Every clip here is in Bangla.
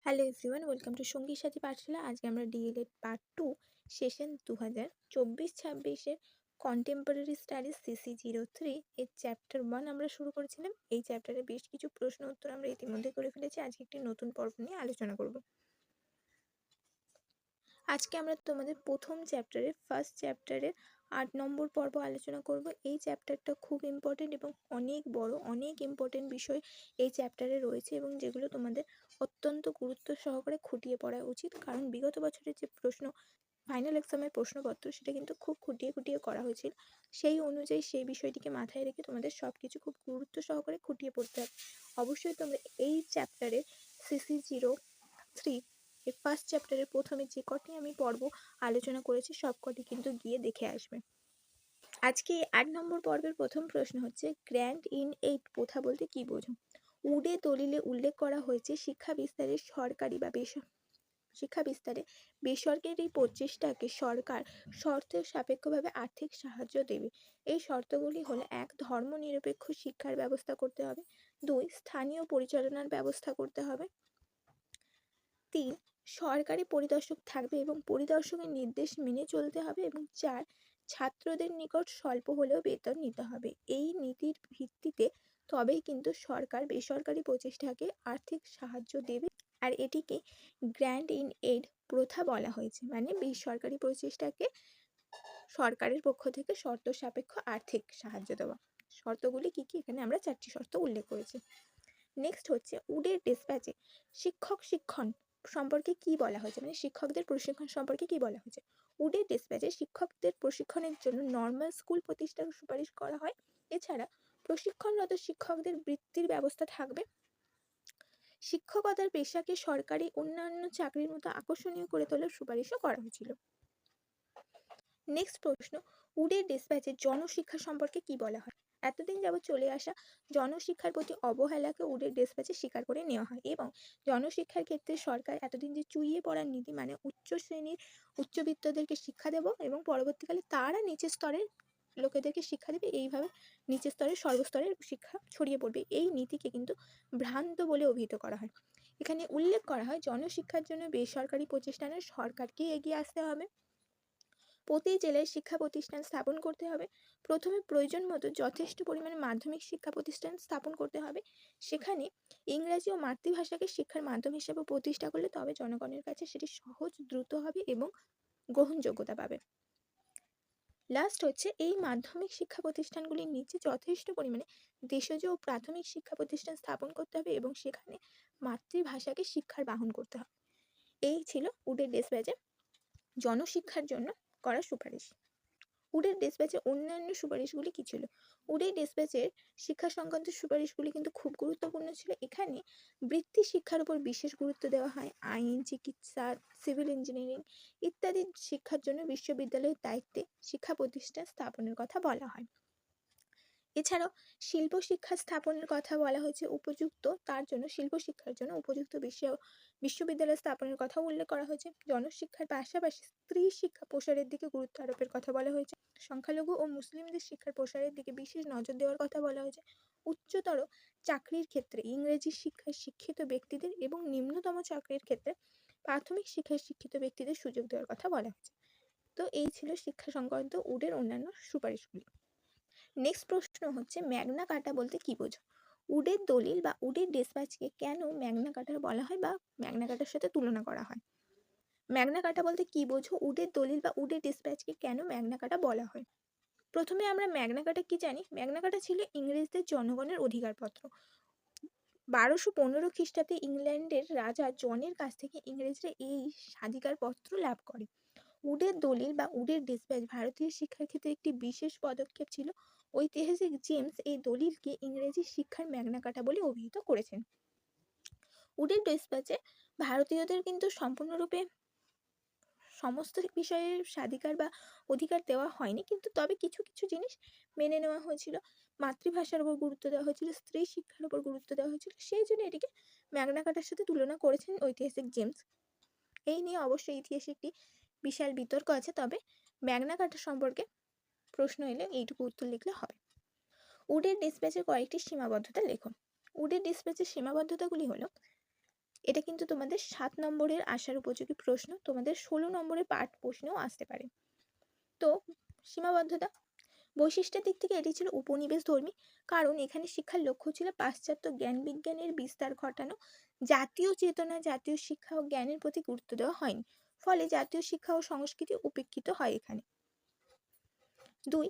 হ্যালো এভরিওয়ান, ওয়েলকাম টু সঙ্গীর সাথী পাঠশালা। আজকে আমরা DElEd part 2 session 2024-26 contemporary studies CC03 এর চ্যাপ্টার 1 আমরা শুরু করেছিলাম। এই চ্যাপ্টারে বেশ কিছু প্রশ্ন উত্তর আমরা ইতিমধ্যে করে ফেলেছি। আজকে একটি নতুন পর্ব নিয়ে আলোচনা করব। আজকে আমরা তোমাদের প্রথম ফার্স্ট চ্যাপ্টারের 8 নম্বর পর্ব আলোচনা করব। এই চ্যাপ্টারটা খুব ইম্পর্টেন্ট এবং অনেক বড়, অনেক ইম্পর্টেন্ট বিষয় এই চ্যাপ্টারে রয়েছে এবং যেগুলো তোমাদের অত্যন্ত গুরুত্ব সহকারে খুঁটিয়ে পড়া উচিত। কারণ বিগত বছরের যে প্রশ্ন, ফাইনাল এক্সামের প্রশ্নপত্র, সেটা কিন্তু খুব খুঁটিয়ে খুঁটিয়ে করা হয়েছিল। সেই অনুযায়ী সেই বিষয়টিকে মাথায় রেখে তোমাদের সব কিছু খুব গুরুত্ব সহকারে খুঁটিয়ে পড়তে হবে। অবশ্যই তোমরা এই চ্যাপ্টারে CC03 এই ফার্স্ট চ্যাপ্টারের প্রথমে যে কটি আমি পর্ব আলোচনা করেছি সব কটি কিন্তু গিয়ে দেখে আসবে। আজকে 8 নম্বর পর্বের প্রথম প্রশ্ন হচ্ছে, গ্র্যান্ট ইন এইড প্রথা বলতে কি বোঝো? উডে দলিলে উল্লেখ করা হয়েছে শিক্ষা বিস্তারে বেসরকারি প্রচেষ্টাকে সরকার শর্ত সাপেক্ষভাবে আর্থিক সাহায্য দেবে। এই শর্তগুলি হলো: 1. ধর্মনিরপেক্ষ শিক্ষার ব্যবস্থা করতে হবে। 2. স্থানীয় পরিচালনার ব্যবস্থা করতে হবে। 3. সরকারি পরিদর্শক থাকবে এবং পরিদর্শকের নির্দেশ মেনে চলতে হবে। এবং 4. ছাত্রদের নিকট স্বল্প হলেও বেতন নিতে হবে। এই নীতির ভিত্তিতে তবেই কিন্তু সরকার বেসরকারি প্রচেষ্টাকে আর্থিক সাহায্য দেবে। আর এটিকে গ্র্যান্ট ইন এইড প্রথা বলা হয়েছে, মানে বেসরকারি প্রচেষ্টাকে সরকারের পক্ষ থেকে শর্ত সাপেক্ষ আর্থিক সাহায্য দেওয়া। শর্তগুলি কি কি? এখানে আমরা 4টি শর্ত উল্লেখ করেছি। নেক্সট হচ্ছে, উডের ডিসপ্যাচে শিক্ষণ সম্পর্কে কি বলা হয়েছে, মানে শিক্ষকদের প্রশিক্ষণ সম্পর্কে কি বলা হয়েছে? উডের ডিসপ্যাচে শিক্ষকদের প্রশিক্ষণের জন্য নর্মাল স্কুল প্রতিষ্ঠার সুপারিশ করা হয়। এছাড়া প্রশিক্ষণরত শিক্ষকদের বৃত্তির ব্যবস্থা থাকবে। শিক্ষকতার পেশাকে সরকারি অন্যান্য চাকরির মতো আকর্ষণীয় করে তোলার সুপারিশও করা হয়েছিল। নেক্সট প্রশ্ন, উডের ডিসপ্যাচে জনশিক্ষা সম্পর্কে কি বলা হয়? এতদিন যাবৎ চলে আসা জনশিক্ষার প্রতি অবহেলাকে উডের ডিসপ্যাচে স্বীকার করে নেওয়া হয় এবং জনশিক্ষার ক্ষেত্রে সরকার এতদিন যে চুইয়ে পড়ার নীতি, মানে উচ্চ শ্রেণীর উচ্চবিত্তদেরকে শিক্ষা দেব এবং পরবর্তীকালে তারা নিচের স্তরের লোকেদেরকে শিক্ষা দেবে, এইভাবে নিচের স্তরের সর্বস্তরের শিক্ষা ছড়িয়ে পড়বে, এই নীতিকে কিন্তু ভ্রান্ত বলে অভিহিত করা হয়। এখানে উল্লেখ করা হয় জনশিক্ষার জন্য বেসরকারি প্রতিষ্ঠানের সরকারকে এগিয়ে আসতে হবে। প্রতি জেলায় শিক্ষা প্রতিষ্ঠান স্থাপন করতে হবে। প্রথমে প্রয়োজন মতো যথেষ্ট পরিমাণে মাধ্যমিক শিক্ষা প্রতিষ্ঠান স্থাপন করতে হবে। সেখানে ইংরাজি ও মাতৃভাষাকে শিক্ষার মাধ্যম হিসেবে প্রতিষ্ঠা করলে তবে জনগণের কাছে সেটি সহজ, দ্রুত হবে এবং গ্রহণযোগ্যতা পাবে। লাস্ট হচ্ছে, এই মাধ্যমিক শিক্ষা প্রতিষ্ঠানগুলির নিচে যথেষ্ট পরিমাণে দেশজ ও প্রাথমিক শিক্ষা প্রতিষ্ঠান স্থাপন করতে হবে এবং সেখানে মাতৃভাষাকে শিক্ষার বাহন করতে হবে। এই ছিল উডের ডিসপ্যাচে জনশিক্ষার জন্য করা সুপারিশ। উডের ডিসপ্যাচের অন্যান্য সুপারিশগুলি কি ছিল? উডের ডিসপ্যাচের শিক্ষা সংক্রান্ত সুপারিশগুলি কিন্তু খুব গুরুত্বপূর্ণ ছিল। এখানে বৃত্তি শিক্ষার উপর বিশেষ গুরুত্ব দেওয়া হয়। আইন, চিকিৎসা, সিভিল ইঞ্জিনিয়ারিং ইত্যাদি শিক্ষার জন্য বিশ্ববিদ্যালয়ের দায়িত্বে শিক্ষা প্রতিষ্ঠান স্থাপনের কথা বলা হয়। এছাড়াও শিল্প শিক্ষা স্থাপনের কথা বলা হয়েছে। তার জন্য শিল্প শিক্ষার জন্য উপযুক্ত বিশ্ববিদ্যালয় স্থাপনের কথা উল্লেখ করা হয়েছে। জনশিক্ষার পাশাপাশি স্ত্রী শিক্ষা প্রসারের দিকে গুরুত্ব আরোপের কথা বলা হয়েছে। সংখ্যালঘু ও মুসলিমদের শিক্ষার প্রসারের দিকে বিশেষ নজর দেওয়ার কথা বলা হয়েছে। উচ্চতর চাকরির ক্ষেত্রে ইংরেজি শিক্ষায় শিক্ষিত ব্যক্তিদের এবং নিম্নতম চাকরির ক্ষেত্রে প্রাথমিক শিক্ষায় শিক্ষিত ব্যক্তিদের সুযোগ দেওয়ার কথা বলা হয়েছে। তো এই ছিল শিক্ষা সংক্রান্ত উডের অন্যান্য সুপারিশগুলি। নেক্সট প্রশ্ন হচ্ছে, ম্যাগনা কার্টা বলতে কি বোঝো? উডের দলিল বা উডের ডিসপ্যাচকে কেন ম্যাগনা কার্টা বলা হয় বা ম্যাগনা কার্টার সাথে তুলনা করা হয়? ম্যাগনা কার্টা বলতে কি বোঝো? উডের দলিল বা উডের ডিসপ্যাচকে কেন ম্যাগনা কার্টা বলা হয়? প্রথমে আমরা ম্যাগনা কার্টা কি জানি? ম্যাগনা কার্টা ছিল ইংরেজদের জনগণের অধিকারপত্র। 1215 খ্রিস্টাব্দে ইংল্যান্ডের রাজা জনের কাছ থেকে ইংরেজরা এই স্বাধিকারপত্র লাভ করে। উডের দলিল বা উডের ডিসপ্যাচ ভারতীয় শিক্ষার ক্ষেত্রে একটি বিশেষ পদক্ষেপ ছিল। ঐতিহাসিক জেমস এই দলিলকে ইংরেজি শিক্ষার ম্যাগনা কার্টা বলে অভিহিত করেছেন। উডের ডিসপ্যাচে ভারতীয়দের কিন্তু সম্পূর্ণরূপে সমস্ত বিষয়ের স্বাধিকার বা অধিকার দেওয়া হয়নি, কিন্তু তবে কিছু কিছু জিনিস মেনে নেওয়া হয়েছিল। মাতৃভাষার উপর গুরুত্ব দেওয়া হয়েছিল, স্ত্রী শিক্ষার উপর গুরুত্ব দেওয়া হয়েছিল, সেই জন্য এটিকে ম্যাগনা কার্টার সাথে তুলনা করেছেন ঐতিহাসিক জেমস। এই নিয়ে অবশ্যই ইতিহাসে একটি বিশাল বিতর্ক আছে, তবে ম্যাগনা কার্টা সম্পর্কে প্রশ্ন এলে এইটুকু উত্তর লিখলে হবে। উডের ডিসপ্যাচের কয়েকটি সীমাবদ্ধতা লেখো। উডের ডিসপ্যাচের সীমাবদ্ধতাগুলি হলো: এটা কিন্তু তোমাদের 7 নম্বরের আসার উপযোগী প্রশ্ন, তোমাদের 16 নম্বরের পাঠ প্রশ্নেও আসতে পারে। তো সীমাবদ্ধতা, বৈশিষ্ট্যের দিক থেকে এটি ছিল উপনিবেশধর্মী, কারণ এখানে শিক্ষার লক্ষ্য ছিল পাশ্চাত্য জ্ঞান বিজ্ঞানের বিস্তার ঘটানো। জাতীয় চেতনা, জাতীয় শিক্ষা ও জ্ঞানের প্রতি গুরুত্ব দেওয়া হয়নি, ফলে জাতীয় শিক্ষা ও সংস্কৃতি উপেক্ষিত হয় এখানে। 2,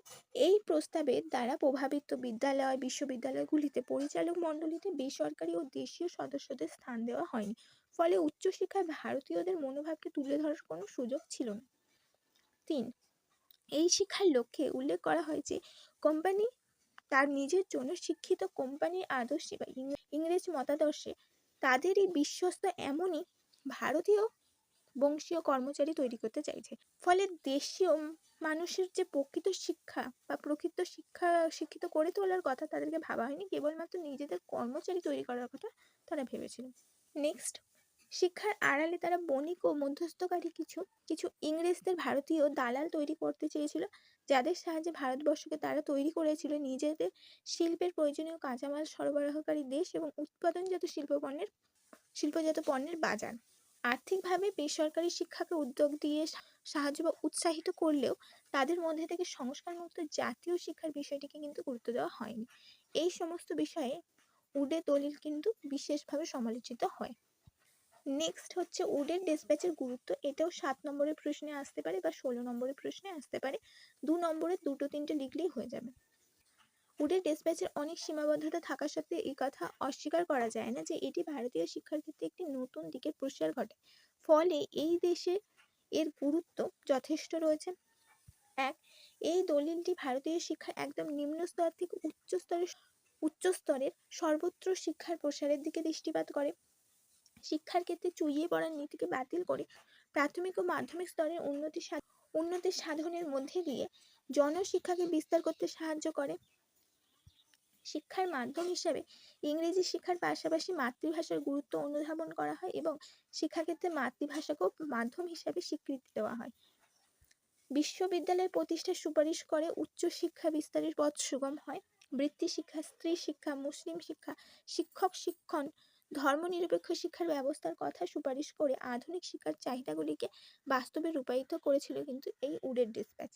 এই প্রস্তাবের দ্বারা প্রভাবিত বিদ্যালয়, বিশ্ববিদ্যালয়গুলিতে পরিচালক মণ্ডলীতে বেসরকারি ও দেশীয় সদস্যদের স্থান দেওয়া হয়নি, ফলে উচ্চশিক্ষায় ভারতীয়দের মনোভাবকে তুলে ধরার কোনো সুযোগ ছিল না। 3, এই শিক্ষার লক্ষ্যে উল্লেখ করা হয় যে কোম্পানি তার নিজের জন্য শিক্ষিত কোম্পানির আদর্শে বা ইংরেজ মতাদর্শে তাদেরই বিশ্বস্ত এমনই ভারতীয় বংশীয় কর্মচারী তৈরি করতে চাইছে, ফলে দেশীয় মানুষের যে প্রকৃত শিক্ষা বা প্রকৃত শিক্ষিত করে তোলার কথা তাদেরকে ভাবা হয়নি, কেবলমাত্র নিজেদের কর্মচারী তৈরি করার কথা তারা ভেবেছিল। নেক্সট, শিক্ষার আড়ালে তারা বণিক ও মধ্যস্থকারী কিছু ইংরেজদের ভারতীয় দালাল তৈরি করতে চেয়েছিল, যাদের সাহায্যে ভারতবর্ষকে তারা তৈরি করেছিল নিজেদের শিল্পের প্রয়োজনীয় কাঁচামাল সরবরাহকারী দেশ এবং উৎপাদনজাত শিল্পজাত পণ্যের বাজার। আর্থিকভাবে বেসরকারি শিক্ষাকে উদ্যোগ দিয়ে সাহায্য বা উৎসাহিত করলেও তাদের মধ্যে থেকে সংস্কারমুক্ত জাতীয় শিক্ষার বিষয়টিকে কিন্তু গুরুত্ব দেওয়া হয়নি। এই সমস্ত বিষয়ে উডের দলিল কিন্তু বিশেষভাবে সমালোচিত হয়। নেক্সট হচ্ছে উডের ডেসপ্যাচের গুরুত্ব, এটাও 7 নম্বরের প্রশ্নে আসতে পারে বা 16 নম্বরের প্রশ্নে আসতে পারে। 2 নম্বরে 2-3টে লিখলেই হয়ে যাবে। উডের ডেসপ্যাচের অনেক সীমাবদ্ধতা থাকা সত্ত্বেও এই কথা অস্বীকার করা যায় না যে এটি ভারতীয় শিক্ষার ক্ষেত্রে একটি নতুন দিকের প্রসার ঘটায়, ফলে এই দেশে এর গুরুত্ব যথেষ্ট রয়েছে। 1, এই দলিলটি ভারতীয় শিক্ষার একদম নিম্ন স্তর থেকে উচ্চ স্তরের সর্বত্র শিক্ষার প্রসারের দিকে দৃষ্টিপাত করে। শিক্ষার ক্ষেত্রে চুইয়ে পড়ার নীতিকে বাতিল করে প্রাথমিক ও মাধ্যমিক স্তরের উন্নতি সাধনের মধ্যে দিয়ে জনশিক্ষাকে বিস্তার করতে সাহায্য করে। শিক্ষার মাধ্যম হিসেবে ইংরেজি শিক্ষার পাশাপাশি মাতৃভাষার গুরুত্ব অনুধাবন করা হয় এবং শিক্ষাক্ষেত্রে মাতৃভাষাকেও মাধ্যম হিসেবে স্বীকৃতি দেওয়া হয়। বিশ্ববিদ্যালয় প্রতিষ্ঠার সুপারিশ করে উচ্চশিক্ষা বিস্তারের পথ সুগম হয়। বৃত্তি শিক্ষা, স্ত্রী শিক্ষা, মুসলিম শিক্ষা, শিক্ষক শিক্ষণ, ধর্মনিরপেক্ষ শিক্ষার ব্যবস্থার কথা সুপারিশ করে আধুনিক শিক্ষার চাহিদাগুলিকে বাস্তবে রূপায়িত করেছিল কিন্তু এই উডের ডেসপ্যাচ।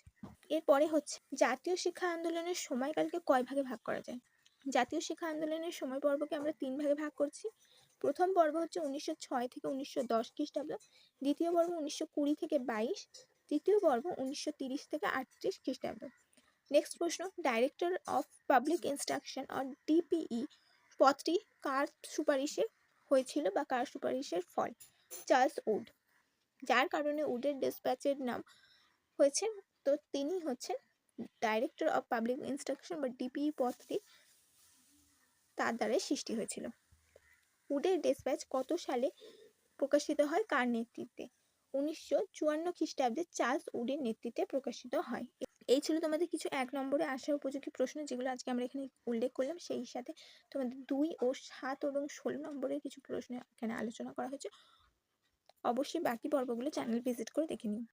এরপরে হচ্ছে জাতীয় শিক্ষা আন্দোলনের সময়কালকে কয় ভাগে ভাগ করা যায়। জাতীয় শিক্ষা আন্দোলনের সময় পর্বকে আমরা 3 ভাগে ভাগ করছি। প্রথম পর্ব হচ্ছে 1906 থেকে 1910 খ্রিস্টাব্দ, দ্বিতীয় পর্ব 1920 থেকে 22, তৃতীয় পর্ব 1930 থেকে 38 খ্রিস্টাব্দ। নেক্সট প্রশ্ন, director of public instruction or DPE পদটি কার সুপারিশে হয়েছিল বা কার সুপারিশের ফল? চার্লস উড, যার কারণে উডের ডেসপ্যাচের নাম হয়েছে। তো তিনি হচ্ছেন ডাইরেক্টর অফ পাবলিক ইনস্ট্রাকশন বা ডিপিই পদটি তার দ্বারাই সৃষ্টি হয়েছিল। উডের ডেসপ্যাচ কত সালে প্রকাশিত হয়, কার নেতৃত্বে? 1954 খ্রিস্টাব্দে চার্লস উডের নেতৃত্বে প্রকাশিত হয়। এই ছিল তোমাদের কিছু 1 নম্বরে আসার উপযোগী প্রশ্ন, যেগুলো আজকে আমরা এখানে উল্লেখ করলাম। সেই সাথে তোমাদের 2 ও 7 এবং 16 নম্বরের কিছু প্রশ্ন এখানে আলোচনা করা হয়েছে। অবশ্যই বাকি পর্বগুলো চ্যানেল ভিজিট করে দেখে নিও।